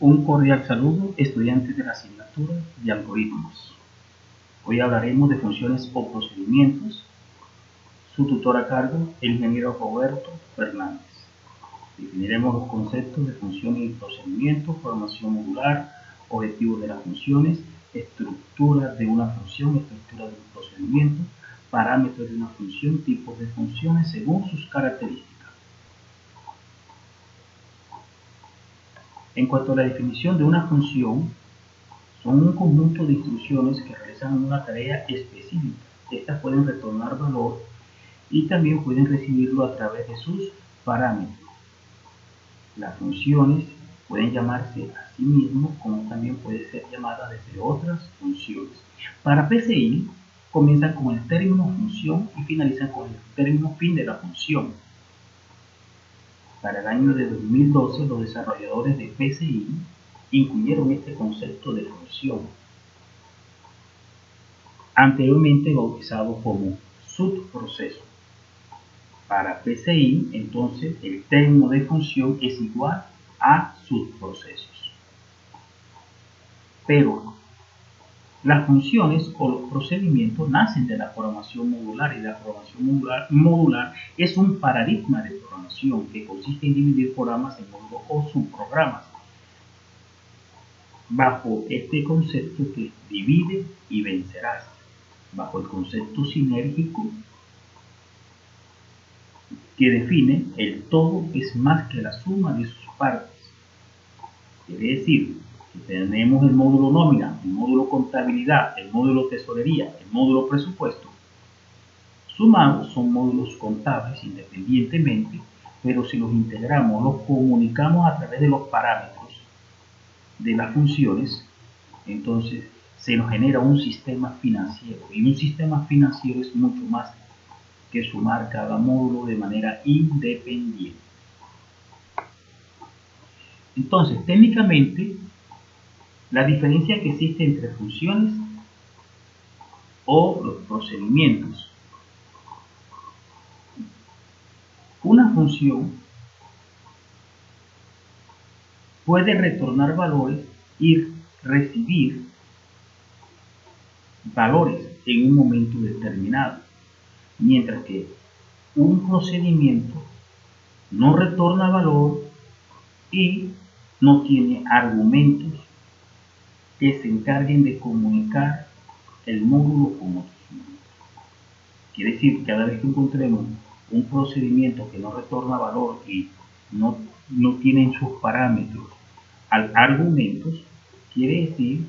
Un cordial saludo, estudiantes de la asignatura de algoritmos. Hoy hablaremos de funciones o procedimientos. Su tutor a cargo, el ingeniero Roberto Fernández. Definiremos los conceptos de funciones y procedimientos, formación modular, objetivos de las funciones, estructura de una función, estructura de un procedimiento, parámetros de una función, tipos de funciones según sus características. En cuanto a la definición de una función, son un conjunto de instrucciones que realizan una tarea específica. Estas pueden retornar valor y también pueden recibirlo a través de sus parámetros. Las funciones pueden llamarse a sí mismas, como también pueden ser llamadas desde otras funciones. Para PCI, comienzan con el término función y finalizan con el término fin de la función. Para el año de 2012, los desarrolladores de PCI incluyeron este concepto de función, anteriormente bautizado como subproceso. Para PCI, entonces, el término de función es igual a subprocesos. Pero las funciones o los procedimientos nacen de la programación modular, y la programación modular es un paradigma de programación que consiste en dividir programas en módulos o subprogramas, bajo este concepto que divide y vencerás, bajo el concepto sinérgico que define el todo es más que la suma de sus partes. Quiere decir que tenemos el módulo nómina, el módulo contabilidad, el módulo tesorería, el módulo presupuesto. Sumados son módulos contables independientemente, pero si los integramos, los comunicamos a través de los parámetros de las funciones, entonces se nos genera un sistema financiero, y un sistema financiero es mucho más que sumar cada módulo de manera independiente. Entonces, técnicamente, la diferencia que existe entre funciones o los procedimientos. Una función puede retornar valores y recibir valores en un momento determinado, mientras que un procedimiento no retorna valor y no tiene argumentos que se encarguen de comunicar el módulo con otros módulos. Quiere decir, cada vez que encontremos un procedimiento que no retorna valor y no tiene en sus parámetros argumentos, quiere decir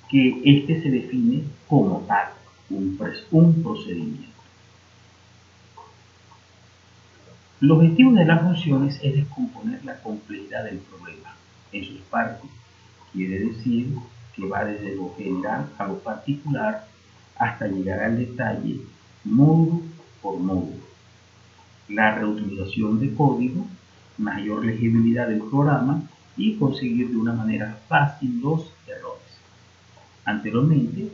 que este se define como tal, un procedimiento. El objetivo de las funciones es descomponer la complejidad del problema en sus partes. Quiere decir que va desde lo general a lo particular hasta llegar al detalle módulo por módulo. La reutilización de código, mayor legibilidad del programa y conseguir de una manera fácil los errores. Anteriormente,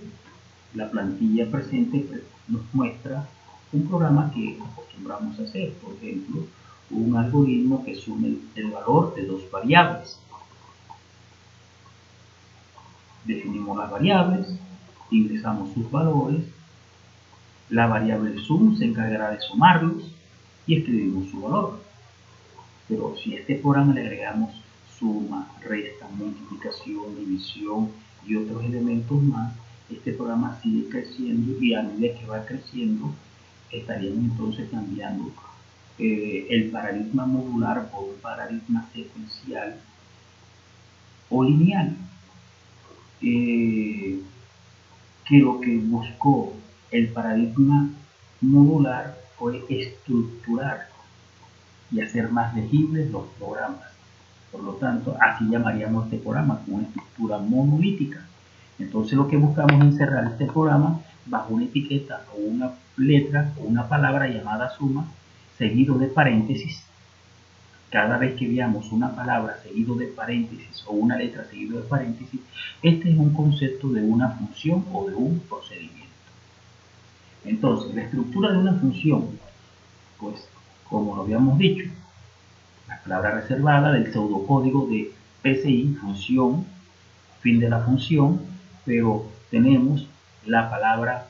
la plantilla presente nos muestra un programa que acostumbramos a hacer, por ejemplo, un algoritmo que sume el valor de dos variables. Definimos las variables, ingresamos sus valores, la variable sum se encargará de sumarlos y escribimos su valor. Pero si a este programa le agregamos suma, resta, multiplicación, división y otros elementos más, este programa sigue creciendo, y a medida que va creciendo estaríamos entonces cambiando el paradigma modular por un paradigma secuencial o lineal, que lo que buscó el paradigma modular fue estructurar y hacer más legibles los programas. Por lo tanto, así llamaríamos este programa, como una estructura monolítica. Entonces lo que buscamos es encerrar este programa bajo una etiqueta o una letra o una palabra llamada suma, seguido de paréntesis. Cada vez que veamos una palabra seguido de paréntesis o una letra seguido de paréntesis, este es un concepto de una función o de un procedimiento. Entonces, la estructura de una función, pues, como lo habíamos dicho, la palabra reservada del pseudocódigo de PCI, función, fin de la función, pero tenemos la palabra,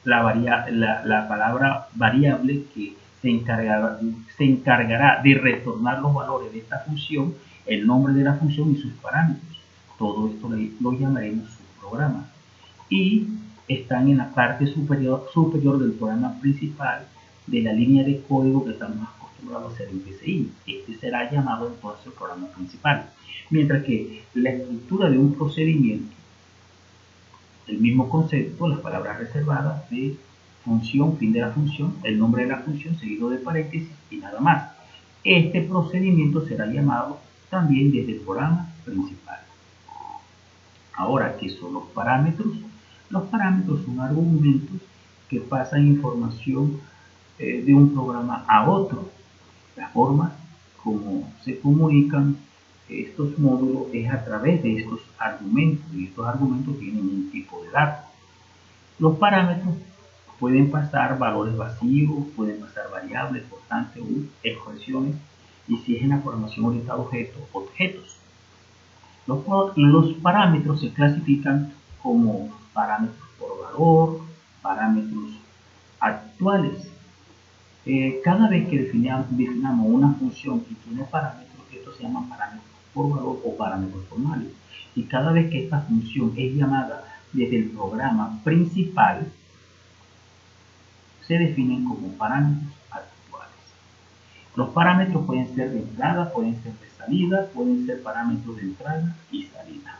la palabra variable que se encargará de retornar los valores de esta función, el nombre de la función y sus parámetros. Todo esto lo llamaremos subprograma. Y están en la parte superior del programa principal de la línea de código que estamos acostumbrados a hacer en PCI. Este será llamado entonces el programa principal. Mientras que la estructura de un procedimiento, el mismo concepto, las palabras reservadas de función, fin de la función, el nombre de la función seguido de paréntesis y nada más. Este procedimiento será llamado también desde el programa principal. Ahora, ¿qué son los parámetros? Los parámetros son argumentos que pasan información de un programa a otro. La forma como se comunican estos módulos es a través de estos argumentos, y estos argumentos tienen un tipo de datos. Los parámetros pueden pasar valores vacíos, pueden pasar variables, constantes o expresiones, y si es en la programación orientada a objetos, objetos. Los parámetros se clasifican como parámetros por valor, parámetros actuales. Cada vez que definamos una función que tiene parámetros, esto se llama parámetros por valor o parámetros formales. Y cada vez que esta función es llamada desde el programa principal, se definen como parámetros actuales. Los parámetros pueden ser de entrada, pueden ser de salida, pueden ser parámetros de entrada y salida.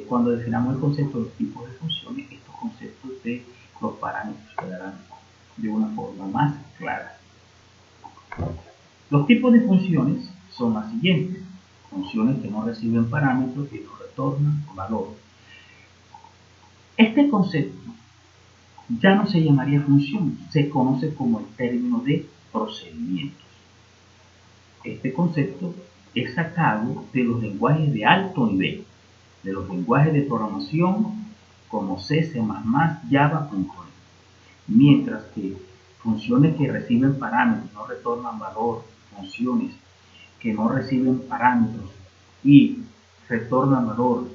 Cuando definamos el concepto de los tipos de funciones, estos conceptos de los parámetros quedarán de una forma más clara. Los tipos de funciones son las siguientes: funciones que no reciben parámetros y no retornan valor. Este concepto ya no se llamaría función, se conoce como el término de procedimientos. Este concepto es sacado de los lenguajes de alto nivel, de los lenguajes de programación como C, C++, Java.net. Mientras que funciones que reciben parámetros no retornan valor, funciones que no reciben parámetros y retornan valor,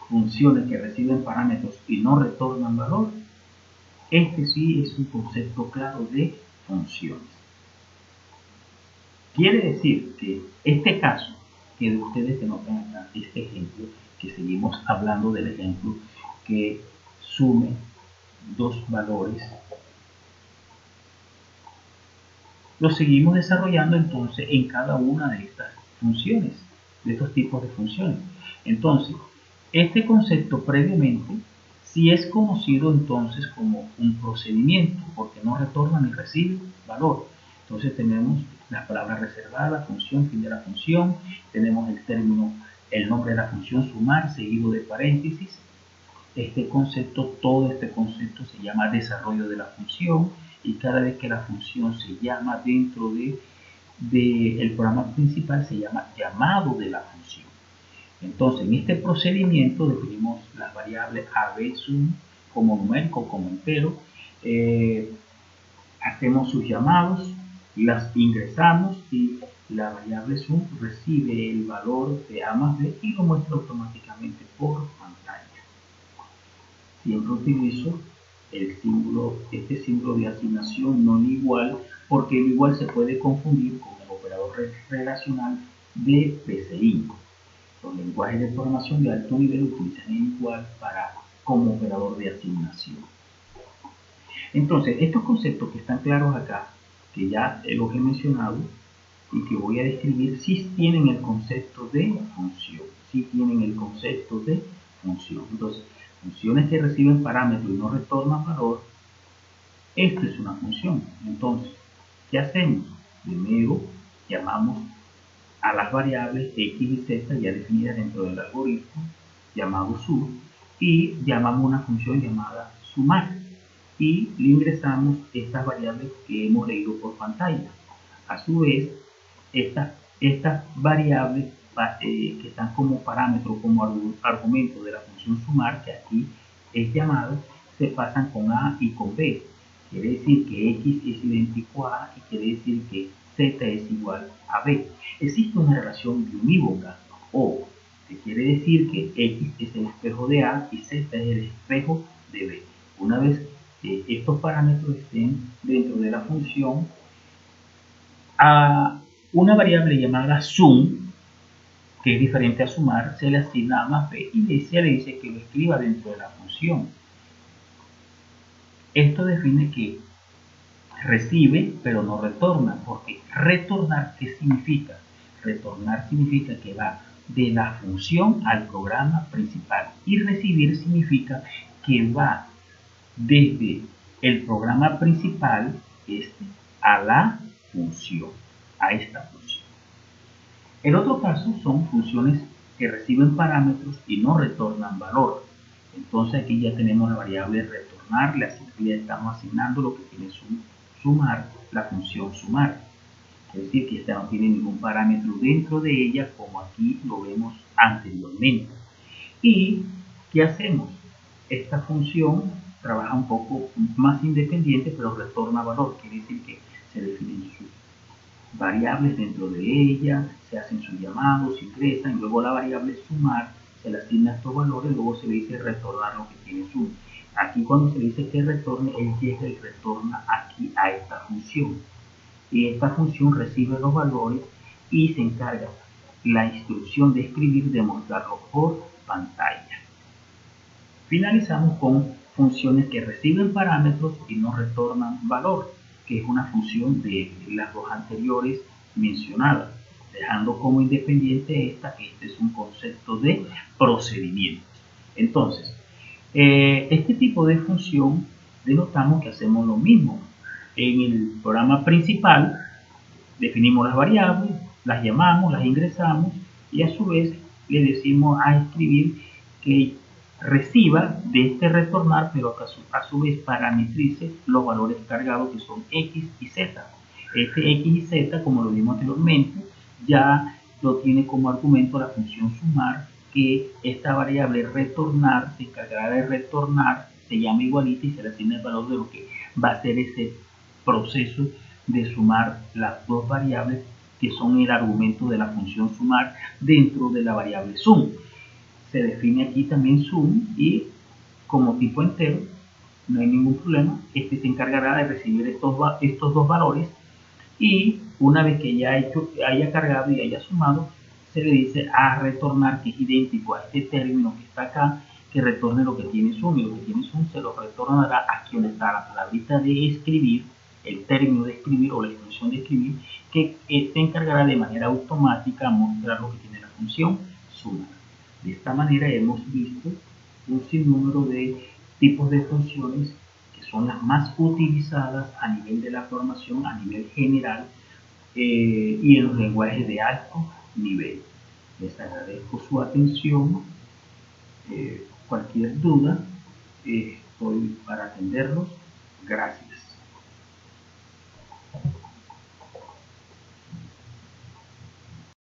funciones que reciben parámetros y no retornan valor, este sí es un concepto claro de funciones. Quiere decir que este caso que ustedes denotan acá, este ejemplo, que seguimos hablando del ejemplo que sume dos valores, lo seguimos desarrollando entonces en cada una de estas funciones, de estos tipos de funciones. Entonces, este concepto previamente sí es conocido entonces como un procedimiento, porque no retorna ni recibe valor. Entonces tenemos las palabras reservadas, función, fin de la función, tenemos el término, el nombre de la función sumar seguido de paréntesis. Este concepto, todo este concepto se llama desarrollo de la función, y cada vez que la función se llama dentro del programa principal se llama llamado de la función. Entonces, en este procedimiento definimos las variables a, b, sum, como numérico, como entero, hacemos sus llamados, las ingresamos y la variable sum recibe el valor de a más b y lo muestra automáticamente por pantalla. Siempre utilizo este símbolo de asignación no igual, porque el igual se puede confundir con el operador relacional de PCI. Los lenguajes de programación de alto nivel utilizan el igual como operador de asignación. Entonces, estos conceptos que están claros acá, que ya los he mencionado y que voy a describir, sí tienen el concepto de función. Sí tienen el concepto de función. Entonces, funciones que reciben parámetros y no retornan valor, esto es una función. Entonces, ¿qué hacemos? Primero llamamos a las variables x y z ya definidas dentro del algoritmo llamado sum, y llamamos una función llamada sumar y le ingresamos estas variables que hemos leído por pantalla. A su vez, estas variables que están como parámetro, como argumento de la función sumar, que aquí es llamada, se pasan con a y con b. Quiere decir que x es idéntico a y quiere decir que Z es igual a B. Existe una relación biunívoca, o que quiere decir que X es el espejo de A y Z es el espejo de B. Una vez que estos parámetros estén dentro de la función, a una variable llamada sum, que es diferente a sumar, se le asigna a más b y se le dice que lo escriba dentro de la función. Esto define que recibe pero no retorna, porque retornar, ¿qué significa? Retornar significa que va de la función al programa principal, y recibir significa que va desde el programa principal a la función, a esta función. El otro caso son funciones que reciben parámetros y no retornan valor. Entonces aquí ya tenemos la variable retornar, le estamos asignando lo que tiene sumar, la función sumar. Es decir, que esta no tiene ningún parámetro dentro de ella, como aquí lo vemos anteriormente. ¿Y qué hacemos? Esta función trabaja un poco más independiente, pero retorna valor. Quiere decir que se definen sus variables dentro de ella, se hacen sus llamados, se ingresan, y luego la variable sumar se le asigna estos valores, luego se le dice retornar lo que tiene sum. Aquí cuando se le dice que retorne, él llega y retorna aquí a esta función. Y esta función recibe los valores y se encarga la instrucción de escribir, de mostrarlo por pantalla. Finalizamos con funciones que reciben parámetros y no retornan valor, que es una función de las dos anteriores mencionadas, dejando como independiente esta, que este es un concepto de procedimiento. Entonces, este tipo de función denotamos que hacemos lo mismo. En el programa principal definimos las variables, las llamamos, las ingresamos y a su vez le decimos a escribir que reciba de este retornar, pero a su vez parametrice los valores cargados, que son X y Z. Este X y Z, como lo vimos anteriormente, ya lo tiene como argumento la función sumar, que esta variable retornar se encargará de retornar, se llama igualita y se le asigna el valor de lo que va a ser ese proceso de sumar las dos variables que son el argumento de la función sumar dentro de la variable sum. Se define aquí también sum y como tipo entero, no hay ningún problema. Este se encargará de recibir estos dos valores, y una vez que ya haya cargado y haya sumado, se le dice a retornar, que es idéntico a este término que está acá, que retorne lo que tiene sum, y lo que tiene sum se lo retornará aquí donde está la palabrita de escribir, el término de escribir o la instrucción de escribir, que se encargará de manera automática a mostrar lo que tiene la función sumar. De esta manera hemos visto un sinnúmero de tipos de funciones que son las más utilizadas a nivel de la programación, a nivel general, y en los lenguajes de alto nivel. Les agradezco su atención. Cualquier duda, estoy para atenderlos. Gracias.